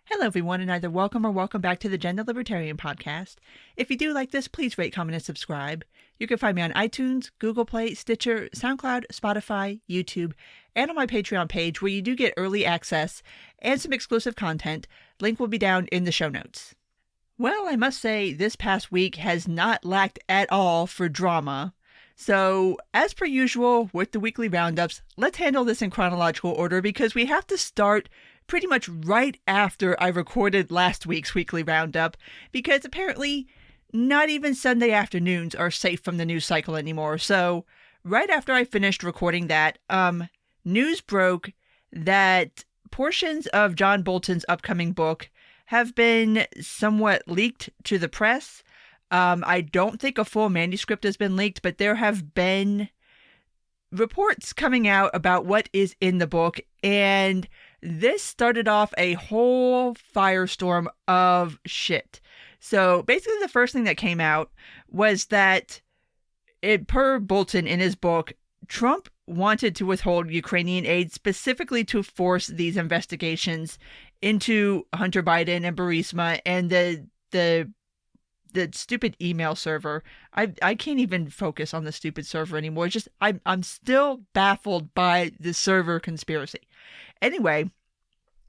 Hello, everyone, and either welcome or welcome back to the Gender Libertarian Podcast. If you do like this, please rate, comment, and subscribe. You can find me on iTunes, Google Play, Stitcher, SoundCloud, Spotify, YouTube, and on my Patreon page, where you do get early access and some exclusive content. Link will be down in the show notes. Well, I must say, this past week has not lacked at all for drama. So, as per usual with the weekly roundups, let's handle this in chronological order because we have to start pretty much right after I recorded last week's weekly roundup, because apparently not even Sunday afternoons are safe from the news cycle anymore. So right after I finished recording that, news broke that portions of John Bolton's upcoming book have been somewhat leaked to the press. I don't think a full manuscript has been leaked, but there have been reports coming out about what is in the book, and this started off a whole firestorm of shit. So basically the first thing that came out was that, per Bolton in his book, Trump wanted to withhold Ukrainian aid specifically to force these investigations into Hunter Biden and Burisma and the stupid email server. I can't even focus on the stupid server anymore. It's just I'm still baffled by the server conspiracy. Anyway,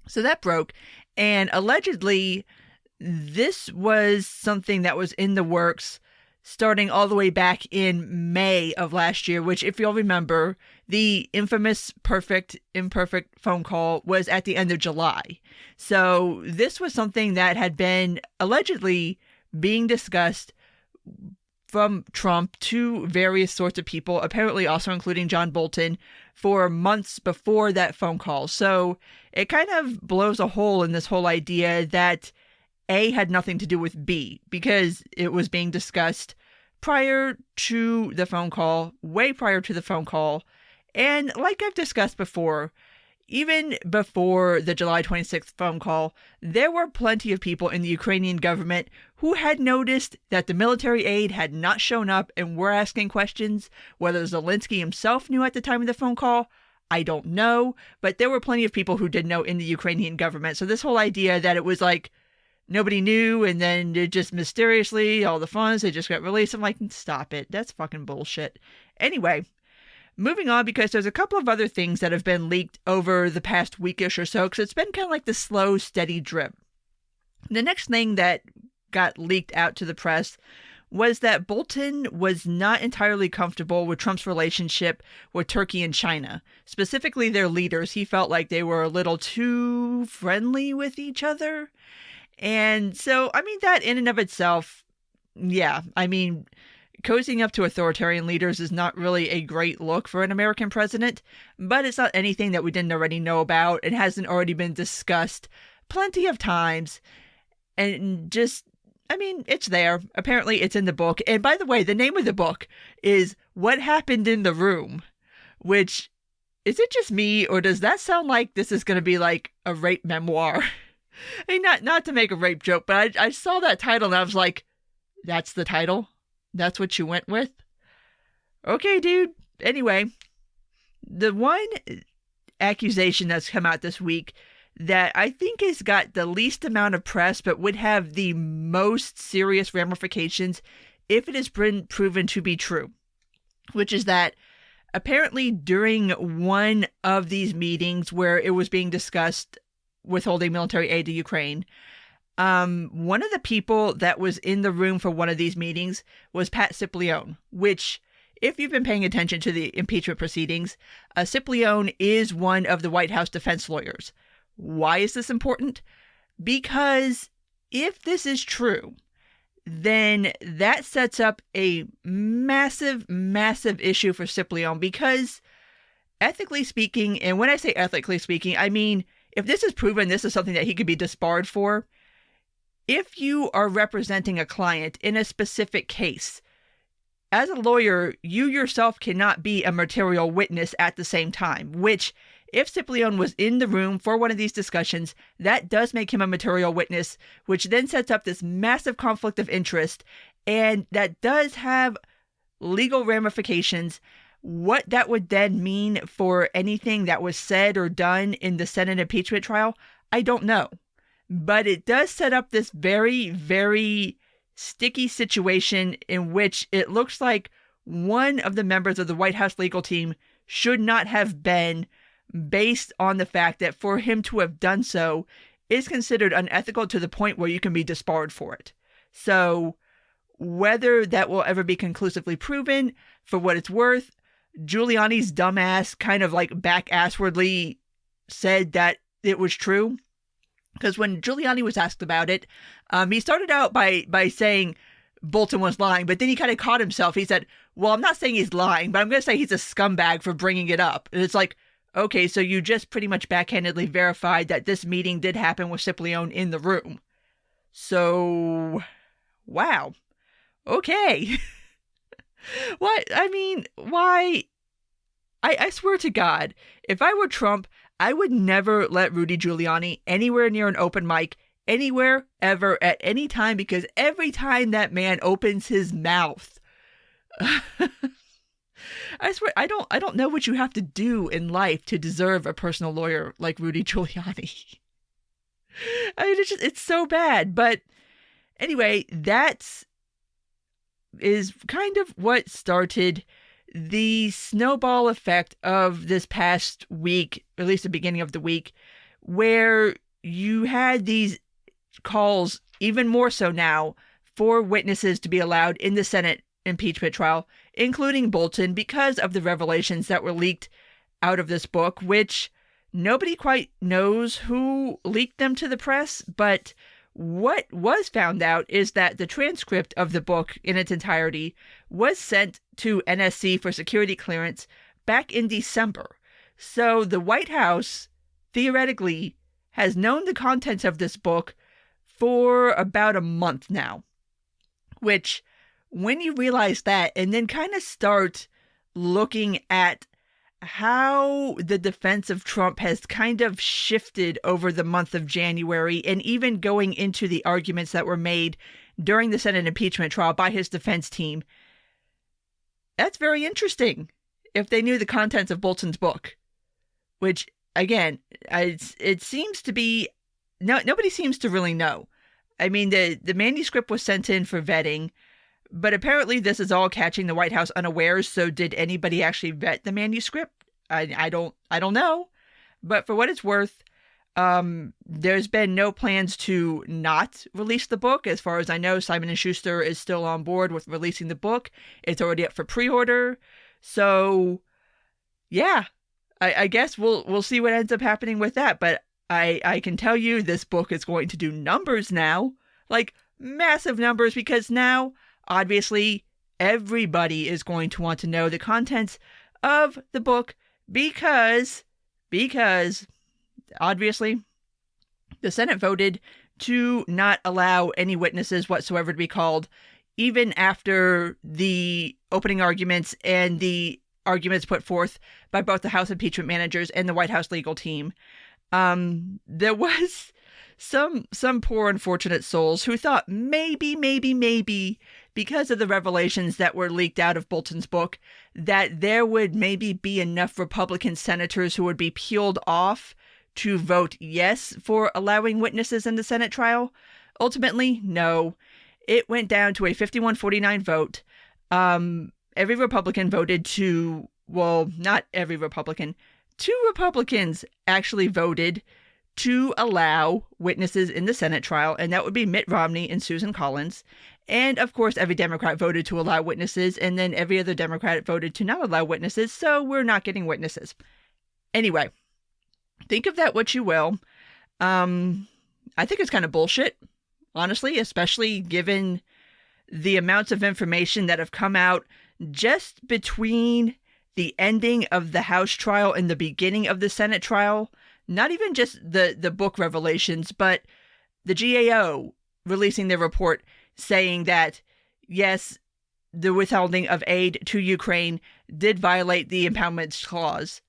so that broke, and allegedly this was something that was in the works starting all the way back in May of last year, which, if you'll remember, the infamous imperfect phone call was at the end of July. So this was something that had been allegedly being discussed from Trump to various sorts of people, apparently also including John Bolton, for months before that phone call. So it kind of blows a hole in this whole idea that A had nothing to do with B, because it was being discussed prior to the phone call, way prior to the phone call. And like I've discussed before, even before the July 26th phone call, there were plenty of people in the Ukrainian government who had noticed that the military aid had not shown up and were asking questions. Whether Zelensky himself knew at the time of the phone call, I don't know, but there were plenty of people who did know in the Ukrainian government. So this whole idea that it was like nobody knew and then it just mysteriously, all the funds, they just got released. I'm like, stop it. That's fucking bullshit. Anyway, moving on, because there's a couple of other things that have been leaked over the past weekish or so, because it's been kind of like the slow, steady drip. The next thing that got leaked out to the press was that Bolton was not entirely comfortable with Trump's relationship with Turkey and China, specifically their leaders. He felt like they were a little too friendly with each other. And so, I mean, that in and of itself, yeah, I mean, cozying up to authoritarian leaders is not really a great look for an American president, but it's not anything that we didn't already know about. It hasn't already been discussed plenty of times. And just, I mean, it's there. Apparently it's in the book. And by the way, the name of the book is What Happened in the Room, which, is it just me, or does that sound like this is going to be like a rape memoir? I mean, not to make a rape joke, but I saw that title and I was like, that's the title? That's what you went with? Okay, dude. Anyway, the one accusation that's come out this week that I think has got the least amount of press but would have the most serious ramifications if it is proven to be true, which is that apparently during one of these meetings where it was being discussed withholding military aid to Ukraine, one of the people that was in the room for one of these meetings was Pat Cipollone, which, if you've been paying attention to the impeachment proceedings, Cipollone is one of the White House defense lawyers. Why is this important? Because if this is true, then that sets up a massive, massive issue for Cipollone, because ethically speaking, and when I say ethically speaking, I mean, if this is proven, this is something that he could be disbarred for. If you are representing a client in a specific case, as a lawyer, you yourself cannot be a material witness at the same time, which, if Cipollone was in the room for one of these discussions, that does make him a material witness, which then sets up this massive conflict of interest, and that does have legal ramifications. What that would then mean for anything that was said or done in the Senate impeachment trial, I don't know. but it does set up this very, very sticky situation in which it looks like one of the members of the White House legal team should not have been, based on the fact that for him to have done so is considered unethical to the point where you can be disbarred for it. So whether that will ever be conclusively proven, for what it's worth, Giuliani's dumbass kind of like back-asswardly said that it was true. Because when Giuliani was asked about it, he started out by saying Bolton was lying, but then he kind of caught himself. He said, well, I'm not saying he's lying, but I'm going to say he's a scumbag for bringing it up. And it's like, okay, so you just pretty much backhandedly verified that this meeting did happen with Cipollone in the room. So, wow. Okay. What? I mean, why? I swear to God, if I were Trump, I would never let Rudy Giuliani anywhere near an open mic, anywhere, ever, at any time, because every time that man opens his mouth, I swear, I don't know what you have to do in life to deserve a personal lawyer like Rudy Giuliani. I mean, it's so bad. But anyway, that is kind of what started the snowball effect of this past week, or at least the beginning of the week, where you had these calls, even more so now, for witnesses to be allowed in the Senate impeachment trial, including Bolton, because of the revelations that were leaked out of this book, which nobody quite knows who leaked them to the press, but what was found out is that the transcript of the book in its entirety was sent to NSC for security clearance back in December. So the White House, theoretically, has known the contents of this book for about a month now. Which, when you realize that, and then kind of start looking at how the defense of Trump has kind of shifted over the month of January, and even going into the arguments that were made during the Senate impeachment trial by his defense team, that's very interesting if they knew the contents of Bolton's book. Which, again, it seems to be, nobody seems to really know. I mean, the manuscript was sent in for vetting, but apparently this is all catching the White House unawares. So did anybody actually vet the manuscript? I don't know. But for what it's worth, there's been no plans to not release the book. As far as I know, Simon & Schuster is still on board with releasing the book. It's already up for pre-order. So, yeah, I guess we'll see what ends up happening with that. But I can tell you this book is going to do numbers now. Like, massive numbers, because now, obviously, everybody is going to want to know the contents of the book because obviously the Senate voted to not allow any witnesses whatsoever to be called, even after the opening arguments and the arguments put forth by both the House impeachment managers and the White House legal team. There was some poor unfortunate souls who thought maybe, because of the revelations that were leaked out of Bolton's book, that there would maybe be enough Republican senators who would be peeled off to vote yes for allowing witnesses in the Senate trial. Ultimately, no. It went down to a 51-49 vote. Every Republican voted to, well, not every Republican. 2 Republicans actually voted to allow witnesses in the Senate trial, and that would be Mitt Romney and Susan Collins. And, of course, every Democrat voted to allow witnesses, and then every other Democrat voted to not allow witnesses, so we're not getting witnesses. Anyway, think of that what you will. I think it's kind of bullshit, honestly, especially given the amounts of information that have come out just between the ending of the House trial and the beginning of the Senate trial. Not even just the book revelations, but the GAO releasing their report saying that, yes, the withholding of aid to Ukraine did violate the impoundment clause.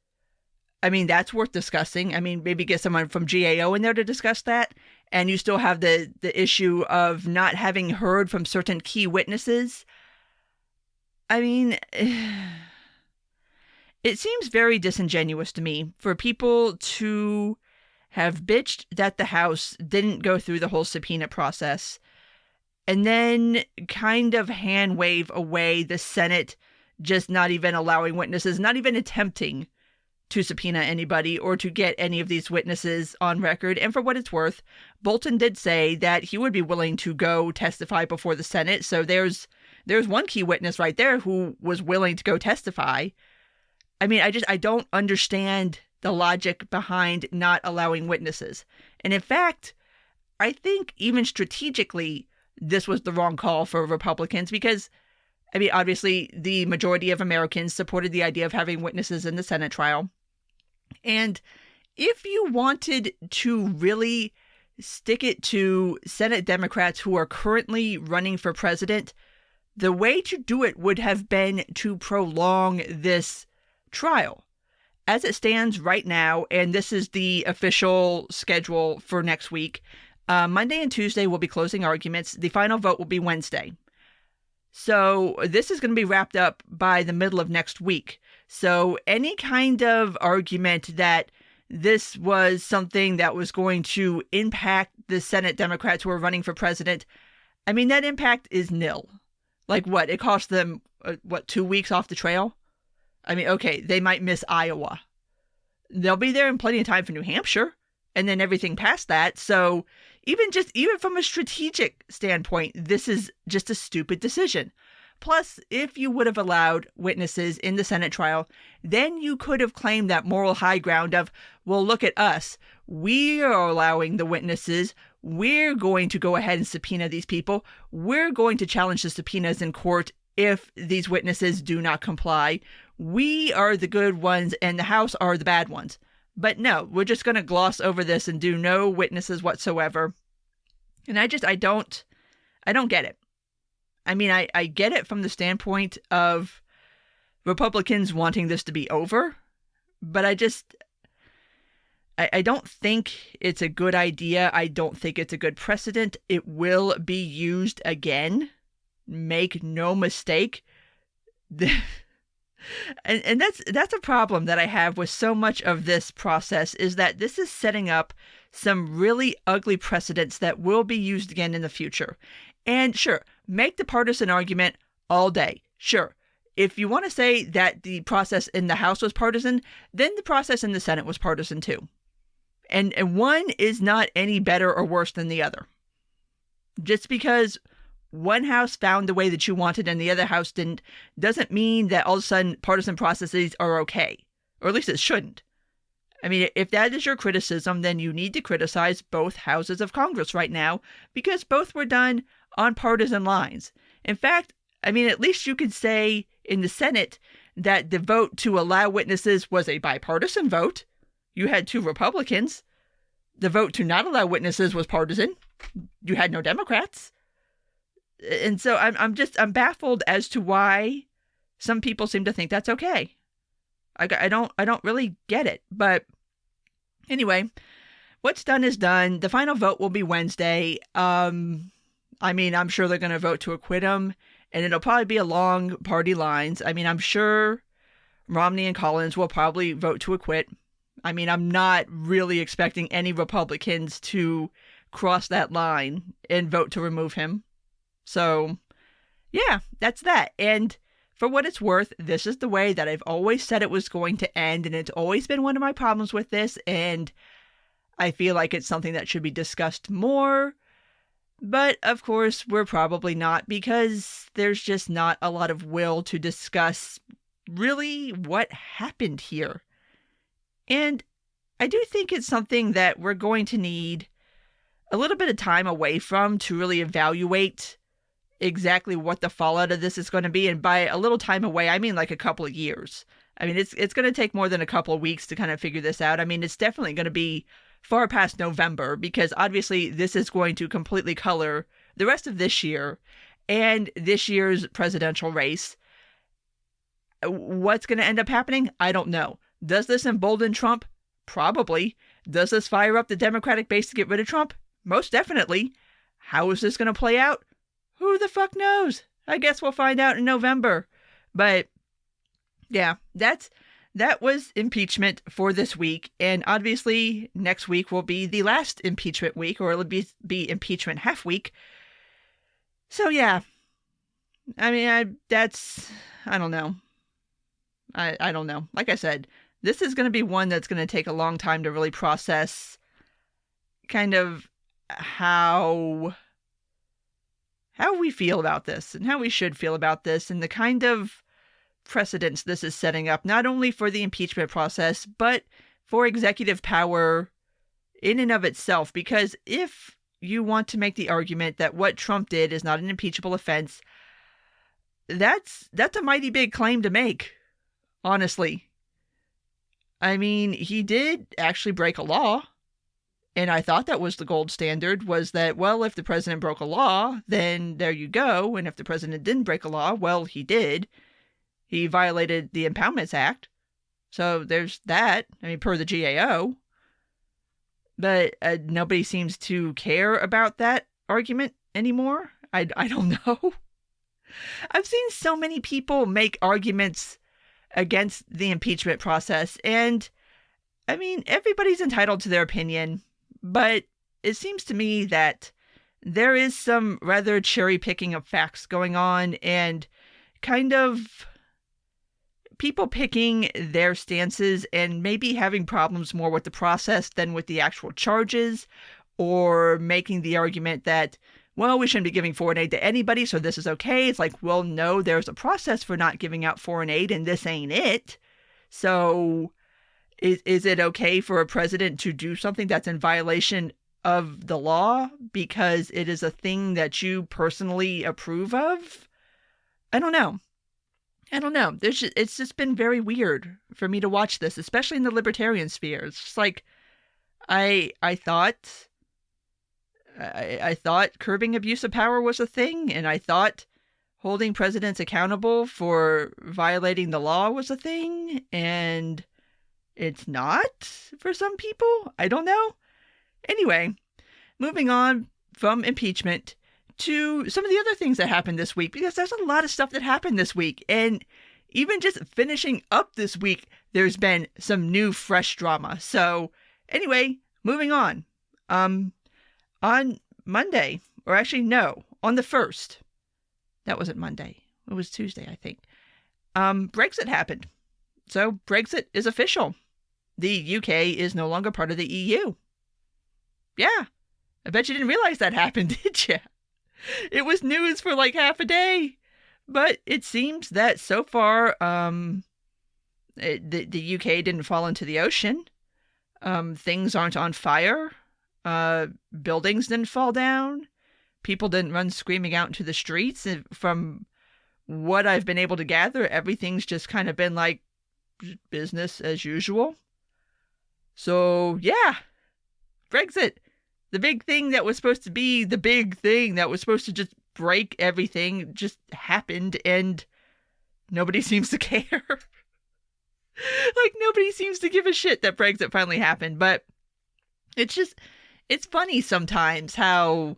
I mean, that's worth discussing. I mean, maybe get someone from GAO in there to discuss that. And you still have the issue of not having heard from certain key witnesses. I mean, it seems very disingenuous to me for people to have bitched that the House didn't go through the whole subpoena process, and then kind of hand wave away the Senate just not even allowing witnesses, not even attempting to subpoena anybody or to get any of these witnesses on record. And for what it's worth, Bolton did say that he would be willing to go testify before the Senate. So there's one key witness right there who was willing to go testify. I mean, I don't understand the logic behind not allowing witnesses. And in fact, I think even strategically, this was the wrong call for Republicans because, I mean, obviously the majority of Americans supported the idea of having witnesses in the Senate trial. And if you wanted to really stick it to Senate Democrats who are currently running for president, the way to do it would have been to prolong this trial. As it stands right now, and this is the official schedule for next week, Monday and Tuesday will be closing arguments. The final vote will be Wednesday. So this is going to be wrapped up by the middle of next week. So any kind of argument that this was something that was going to impact the Senate Democrats who are running for president, I mean, that impact is nil. Like what? It cost them, 2 weeks off the trail? I mean, okay, they might miss Iowa. They'll be there in plenty of time for New Hampshire, and then everything past that. So even from a strategic standpoint, this is just a stupid decision. Plus, if you would have allowed witnesses in the Senate trial, then you could have claimed that moral high ground of, well, look at us. We are allowing the witnesses. We're going to go ahead and subpoena these people. We're going to challenge the subpoenas in court if these witnesses do not comply. We are the good ones and the House are the bad ones. But no, we're just going to gloss over this and do no witnesses whatsoever. And I don't get it. I mean, I get it from the standpoint of Republicans wanting this to be over, but I don't think it's a good idea. I don't think it's a good precedent. It will be used again. Make no mistake. And that's a problem that I have with so much of this process, is that this is setting up some really ugly precedents that will be used again in the future. And sure, make the partisan argument all day. Sure. If you want to say that the process in the House was partisan, then the process in the Senate was partisan too. And one is not any better or worse than the other. Just because one house found the way that you wanted and the other house didn't, doesn't mean that all of a sudden partisan processes are okay. Or at least it shouldn't. I mean, if that is your criticism, then you need to criticize both houses of Congress right now, because both were done on partisan lines. In fact, I mean, at least you could say in the Senate that the vote to allow witnesses was a bipartisan vote. You had 2 Republicans. The vote to not allow witnesses was partisan. You had no Democrats. And so I'm baffled as to why some people seem to think that's okay. I don't really get it. But anyway, what's done is done. The final vote will be Wednesday. I mean, I'm sure they're going to vote to acquit him, and it'll probably be along party lines. I mean, I'm sure Romney and Collins will probably vote to acquit. I mean, I'm not really expecting any Republicans to cross that line and vote to remove him. So, yeah, that's that. And for what it's worth, this is the way that I've always said it was going to end, and it's always been one of my problems with this, and I feel like it's something that should be discussed more. But, of course, we're probably not, because there's just not a lot of will to discuss really what happened here. And I do think it's something that we're going to need a little bit of time away from to really evaluate exactly what the fallout of this is going to be. And by a little time away, I mean like a couple of years. I mean, it's going to take more than a couple of weeks to kind of figure this out. I mean, it's definitely going to be far past November, because obviously this is going to completely color the rest of this year and this year's presidential race. What's going to end up happening? I don't know. Does this embolden Trump? Probably. Does this fire up the Democratic base to get rid of Trump? Most definitely. How is this going to play out? Who the fuck knows? I guess we'll find out in November. But yeah, that's that was impeachment for this week. And obviously, next week will be the last impeachment week, or it'll be impeachment half week. So, yeah. I mean, I don't know. I don't know. Like I said, this is going to be one that's going to take a long time to really process kind of how we feel about this and how we should feel about this and the kind of precedents this is setting up, not only for the impeachment process, but for executive power in and of itself. Because if you want to make the argument that what Trump did is not an impeachable offense, that's a mighty big claim to make, honestly. I mean, he did actually break a law. And I thought that was the gold standard, was that, well, if the president broke a law, then there you go. And if the president didn't break a law, well, he did. He violated the Impoundments Act. So there's that. I mean, per the GAO. But nobody seems to care about that argument anymore. I don't know. I've seen so many people make arguments against the impeachment process. And, I mean, everybody's entitled to their opinion. But it seems to me that there is some rather cherry picking of facts going on, and kind of people picking their stances and maybe having problems more with the process than with the actual charges, or making the argument that, well, we shouldn't be giving foreign aid to anybody, so this is okay. It's like, well, no, there's a process for not giving out foreign aid, and this ain't it. So is it okay for a president to do something that's in violation of the law because it is a thing that you personally approve of? I don't know. It's just been very weird for me to watch this, especially in the libertarian sphere. It's just like, I thought curbing abuse of power was a thing, and I thought holding presidents accountable for violating the law was a thing, and it's not for some people. I don't know. Anyway, moving on from impeachment to some of the other things that happened this week, because there's a lot of stuff that happened this week. And even just finishing up this week, there's been some new fresh drama. So anyway, moving on. On Monday, or actually no, on the 1st, that wasn't Monday, it was Tuesday, I think, Brexit happened. So Brexit is official. The UK is no longer part of the EU. Yeah, I bet you didn't realize that happened, did you? It was news for like half a day. But it seems that so far, the UK didn't fall into the ocean. Things aren't on fire. Buildings didn't fall down. People didn't run screaming out into the streets. And from what I've been able to gather, everything's just kind of been like business as usual. So, yeah, Brexit. The big thing that was supposed to be the big thing that was supposed to just break everything just happened, and nobody seems to care. Like, nobody seems to give a shit that Brexit finally happened. But it's funny sometimes how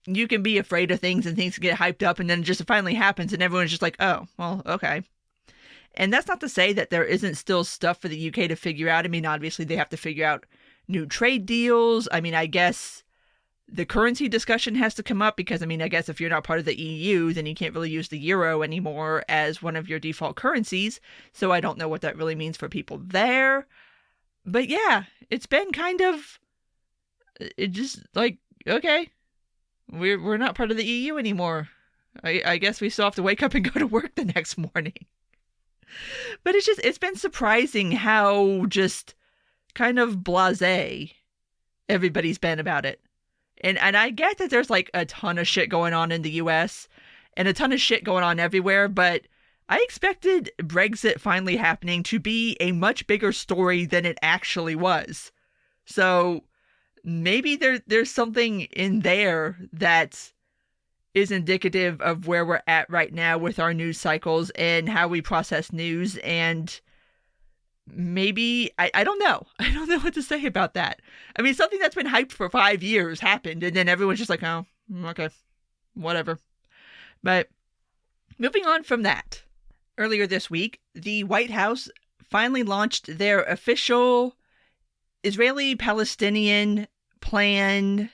you can be afraid of things and things get hyped up, and then it just finally happens and everyone's just like, oh, well, okay. And that's not to say that there isn't still stuff for the UK to figure out. I mean, obviously they have to figure out new trade deals. I mean, I guess the currency discussion has to come up because, I mean, I guess if you're not part of the EU, then you can't really use the euro anymore as one of your default currencies. So I don't know what that really means for people there. But yeah, it's been kind of, it just like, okay, we're not part of the EU anymore. I guess we still have to wake up and go to work the next morning. But it's been surprising how just kind of blasé everybody's been about it. And I get that there's like a ton of shit going on in the US and a ton of shit going on everywhere, but I expected Brexit finally happening to be a much bigger story than it actually was. So maybe there's something in there that is indicative of where we're at right now with our news cycles and how we process news. And maybe, I don't know. I don't know what to say about that. I mean, something that's been hyped for 5 years happened, and then everyone's just like, oh, okay, whatever. But moving on from that, earlier this week, the White House finally launched their official Israeli-Palestinian plan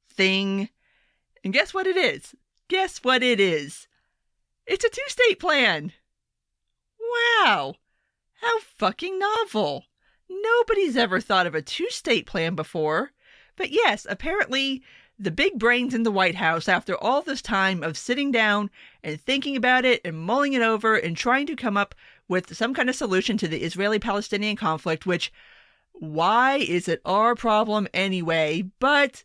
thing. And guess what it is? Guess what it is? It's a two-state plan. Wow. How fucking novel. Nobody's ever thought of a two-state plan before. But yes, apparently the big brains in the White House, after all this time of sitting down and thinking about it and mulling it over and trying to come up with some kind of solution to the Israeli-Palestinian conflict, which, why is it our problem anyway? But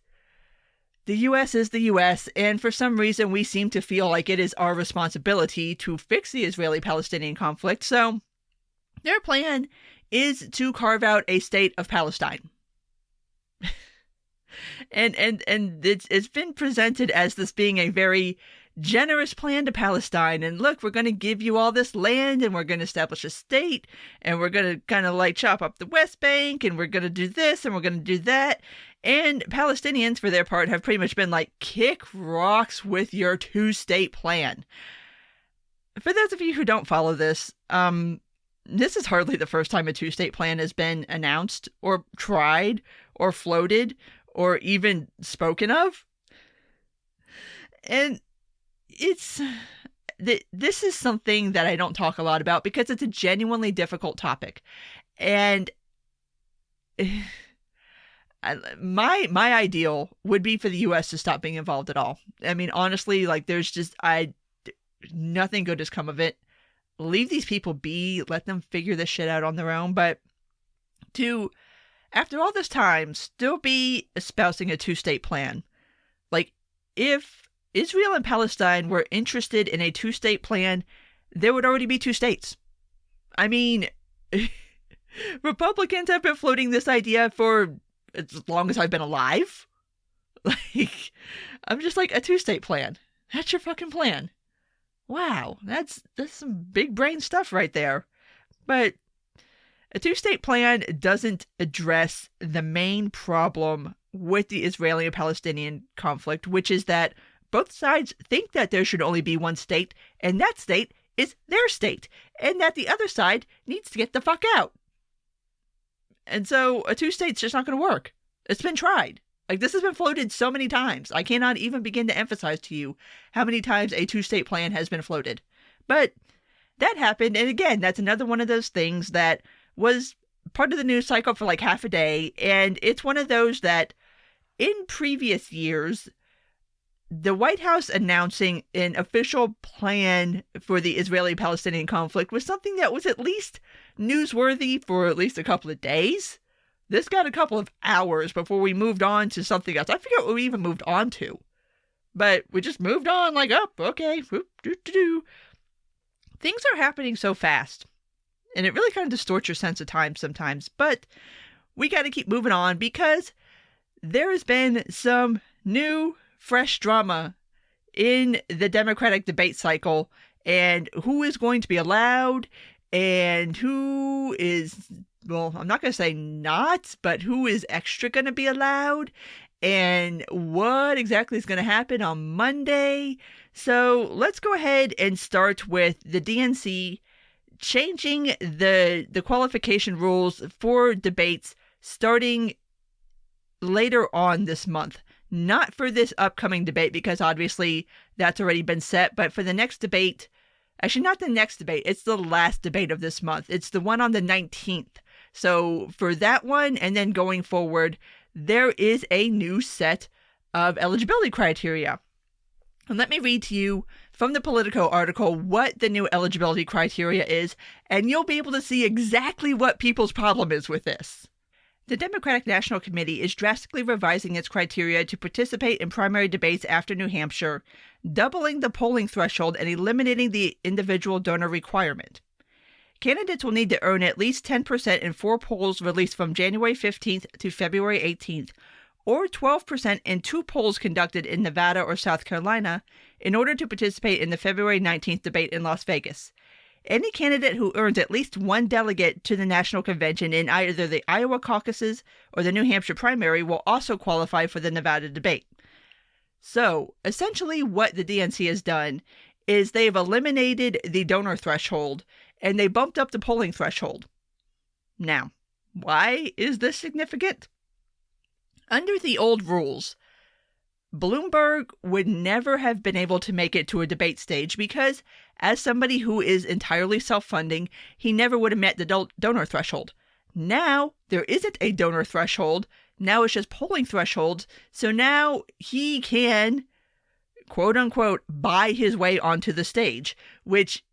the U.S. is the U.S., and for some reason we seem to feel like it is our responsibility to fix the Israeli-Palestinian conflict. So their plan is to carve out a state of Palestine. and it's been presented as this being a very generous plan to Palestine. And look, we're going to give you all this land, and we're going to establish a state, and we're going to kind of like chop up the West Bank, and we're going to do this, and we're going to do that. And Palestinians, for their part, have pretty much been like, kick rocks with your two-state plan. For those of you who don't follow this, this is hardly the first time a two-state plan has been announced or tried or floated or even spoken of. And this is something that I don't talk a lot about because it's a genuinely difficult topic. And my ideal would be for the U.S. to stop being involved at all. I mean, honestly, like there's just, nothing good has come of it. Leave these people be, let them figure this shit out on their own. But to, after all this time, still be espousing a two-state plan. Like, if Israel and Palestine were interested in a two-state plan, there would already be two states. I mean, Republicans have been floating this idea for as long as I've been alive. Like, I'm just like, a two-state plan. That's your fucking plan. Wow, that's some big brain stuff right there. But a two-state plan doesn't address the main problem with the Israeli and Palestinian conflict, which is that both sides think that there should only be one state, and that state is their state, and that the other side needs to get the fuck out. And so a two-state's just not going to work. It's been tried. Like, this has been floated so many times. I cannot even begin to emphasize to you how many times a two-state plan has been floated. But that happened, and again, that's another one of those things that was part of the news cycle for like half a day, and it's one of those that in previous years, the White House announcing an official plan for the Israeli-Palestinian conflict was something that was at least newsworthy for at least a couple of days. This got a couple of hours before we moved on to something else. I forget what we even moved on to. But we just moved on like, oh, okay. Things are happening so fast. And it really kind of distorts your sense of time sometimes. But we got to keep moving on because there has been some new, fresh drama in the Democratic debate cycle. And who is going to be allowed and who is... well, I'm not going to say not, but who is extra going to be allowed and what exactly is going to happen on Monday. So let's go ahead and start with the DNC changing the qualification rules for debates starting later on this month. Not for this upcoming debate because obviously that's already been set, but for the next debate, actually not the next debate, it's the last debate of this month. It's the one on the 19th. So for that one, and then going forward, there is a new set of eligibility criteria. And let me read to you from the Politico article what the new eligibility criteria is, and you'll be able to see exactly what people's problem is with this. The Democratic National Committee is drastically revising its criteria to participate in primary debates after New Hampshire, doubling the polling threshold and eliminating the individual donor requirement. Candidates will need to earn at least 10% in 4 polls released from January 15th to February 18th, or 12% in 2 polls conducted in Nevada or South Carolina, in order to participate in the February 19th debate in Las Vegas. Any candidate who earns at least 1 delegate to the national convention in either the Iowa caucuses or the New Hampshire primary will also qualify for the Nevada debate. So, essentially what the DNC has done is they've eliminated the donor threshold and they bumped up the polling threshold. Now, why is this significant? Under the old rules, Bloomberg would never have been able to make it to a debate stage because, as somebody who is entirely self-funding, he never would have met the donor threshold. Now, there isn't a donor threshold. Now it's just polling thresholds. So now he can, quote unquote, buy his way onto the stage, which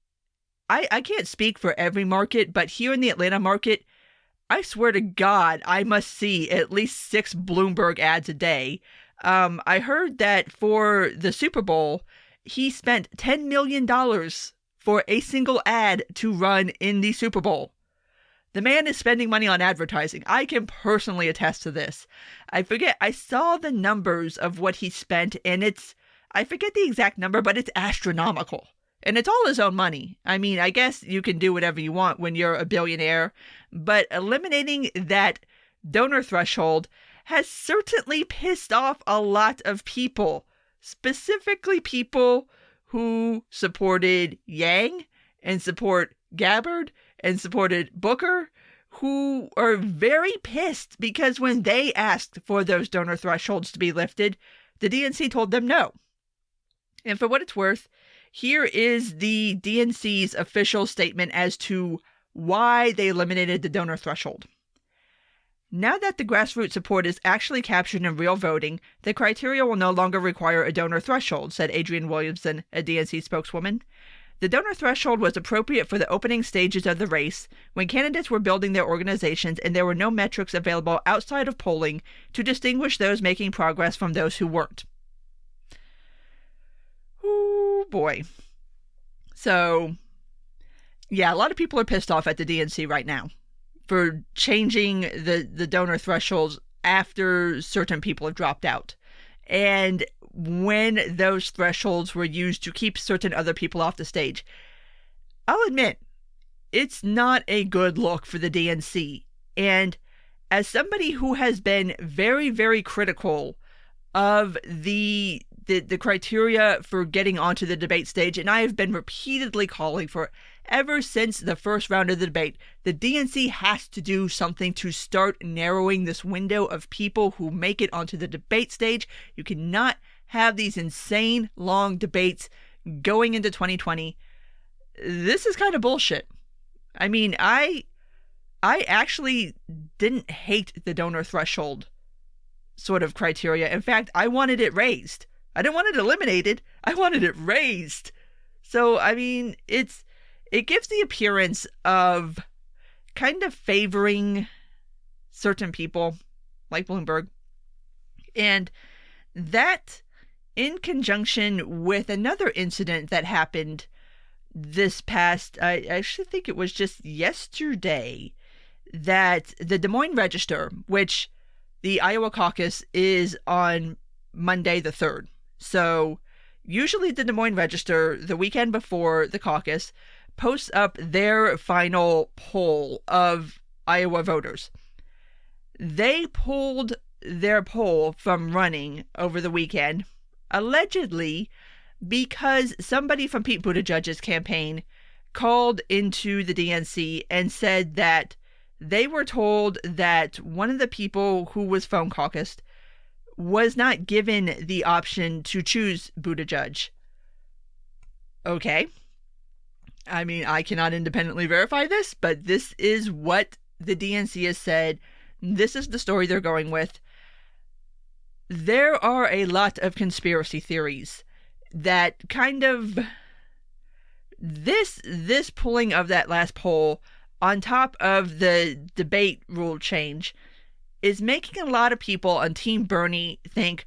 I can't speak for every market, but here in the Atlanta market, I swear to God, I must see at least 6 Bloomberg ads a day. I heard that for the Super Bowl, he spent $10 million for a single ad to run in the Super Bowl. The man is spending money on advertising. I can personally attest to this. I saw the numbers of what he spent, and I forget the exact number, but it's astronomical. And it's all his own money. I mean, I guess you can do whatever you want when you're a billionaire, but eliminating that donor threshold has certainly pissed off a lot of people, specifically people who supported Yang and support Gabbard and supported Booker, who are very pissed because when they asked for those donor thresholds to be lifted, the DNC told them no. And for what it's worth, here is the DNC's official statement as to why they eliminated the donor threshold. Now that the grassroots support is actually captured in real voting, the criteria will no longer require a donor threshold, said Adrienne Williamson, a DNC spokeswoman. The donor threshold was appropriate for the opening stages of the race when candidates were building their organizations and there were no metrics available outside of polling to distinguish those making progress from those who weren't. Ooh, boy. So, yeah, a lot of people are pissed off at the DNC right now for changing the donor thresholds after certain people have dropped out. And when those thresholds were used to keep certain other people off the stage. I'll admit, it's not a good look for the DNC. And as somebody who has been very, very critical of the criteria for getting onto the debate stage, and I have been repeatedly calling for it ever since the first round of the debate, the DNC has to do something to start narrowing this window of people who make it onto the debate stage. You cannot have these insane long debates going into 2020. This is kind of bullshit. I mean, I actually didn't hate the donor threshold sort of criteria. In fact, I wanted it raised. I didn't want it eliminated. I wanted it raised. So, I mean, it gives the appearance of kind of favoring certain people, like Bloomberg. And that, in conjunction with another incident that happened this past, I actually think it was just yesterday, that the Des Moines Register, which the Iowa caucus is on Monday the 3rd. So usually the Des Moines Register, the weekend before the caucus, posts up their final poll of Iowa voters. They pulled their poll from running over the weekend, allegedly because somebody from Pete Buttigieg's campaign called into the DNC and said that they were told that one of the people who was phone caucused was not given the option to choose Buttigieg. Okay. I mean, I cannot independently verify this, but this is what the DNC has said. This is the story they're going with. There are a lot of conspiracy theories that kind of this pulling of that last poll on top of the debate rule change is making a lot of people on Team Bernie think,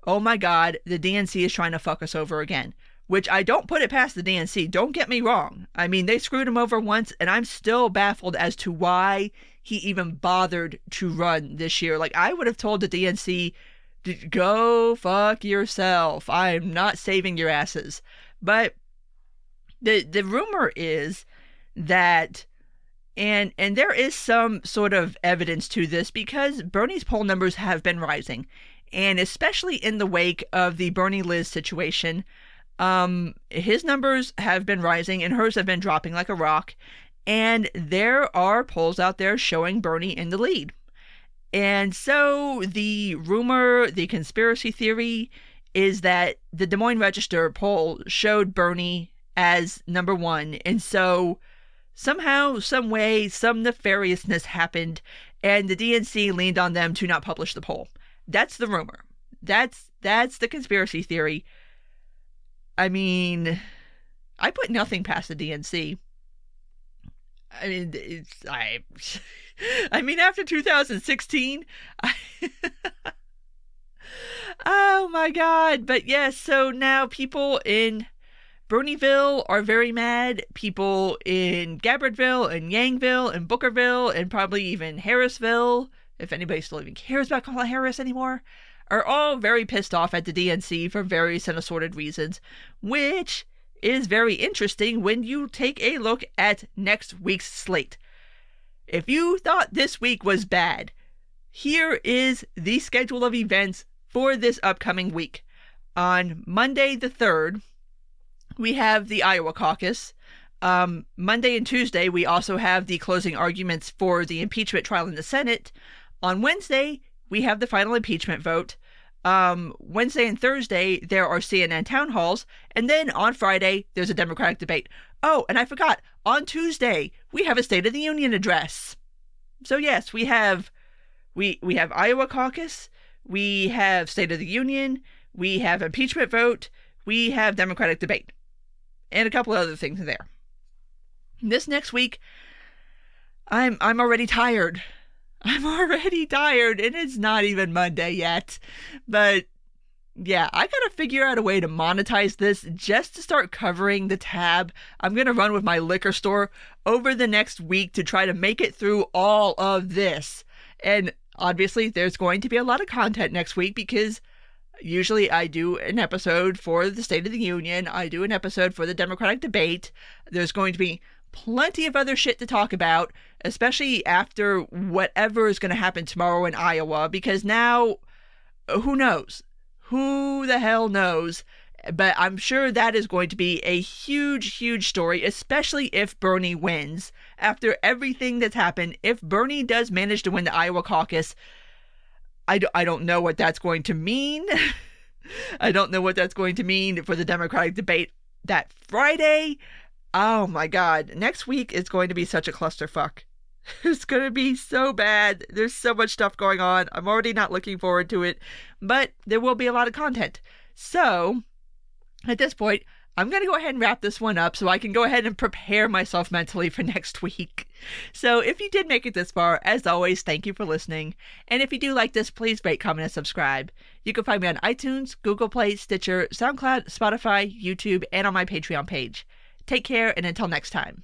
oh my God, the DNC is trying to fuck us over again. Which I don't put it past the DNC. Don't get me wrong. I mean, they screwed him over once, and I'm still baffled as to why he even bothered to run this year. Like, I would have told the DNC, go fuck yourself. I'm not saving your asses. But the rumor is that, and there is some sort of evidence to this, because Bernie's poll numbers have been rising, and especially in the wake of the Bernie-Liz situation, his numbers have been rising and hers have been dropping like a rock. And there are polls out there showing Bernie in the lead. And so the rumor, the conspiracy theory is that the Des Moines Register poll showed Bernie as number one. And so somehow, some way, some nefariousness happened, and the DNC leaned on them to not publish the poll. That's the rumor. That's the conspiracy theory. I mean, I put nothing past the DNC. I mean, I mean, after 2016, oh my God. But yes, so now people in Bernieville are very mad. People in Gabbardville and Yangville and Bookerville and probably even Harrisville, if anybody still even cares about Kamala Harris anymore, are all very pissed off at the DNC for various and assorted reasons, which is very interesting when you take a look at next week's slate. If you thought this week was bad, here is the schedule of events for this upcoming week. On Monday the 3rd, we have the Iowa caucus. Monday and Tuesday, we also have the closing arguments for the impeachment trial in the Senate. On Wednesday, we have the final impeachment vote. Wednesday and Thursday, there are CNN town halls. And then on Friday, there's a Democratic debate. Oh, and I forgot, on Tuesday, we have a State of the Union address. So yes, we have Iowa caucus, we have State of the Union, we have impeachment vote, we have Democratic debate, and a couple of other things in there. This next week, I'm already tired. I'm already tired, and it's not even Monday yet. But yeah, I gotta figure out a way to monetize this just to start covering the tab I'm gonna run with my liquor store over the next week to try to make it through all of this. And obviously, there's going to be a lot of content next week because usually I do an episode for the State of the Union. I do an episode for the Democratic debate. There's going to be plenty of other shit to talk about, especially after whatever is going to happen tomorrow in Iowa, because now, who knows? Who the hell knows? But I'm sure that is going to be a huge, huge story, especially if Bernie wins. After everything that's happened, if Bernie does manage to win the Iowa caucus, I don't know what that's going to mean. I don't know what that's going to mean for the Democratic debate that Friday. Oh my God. Next week is going to be such a clusterfuck. It's going to be so bad. There's so much stuff going on. I'm already not looking forward to it, but there will be a lot of content. So at this point, I'm going to go ahead and wrap this one up so I can go ahead and prepare myself mentally for next week. So if you did make it this far, as always, thank you for listening. And if you do like this, please rate, comment, and subscribe. You can find me on iTunes, Google Play, Stitcher, SoundCloud, Spotify, YouTube, and on my Patreon page. Take care, and until next time.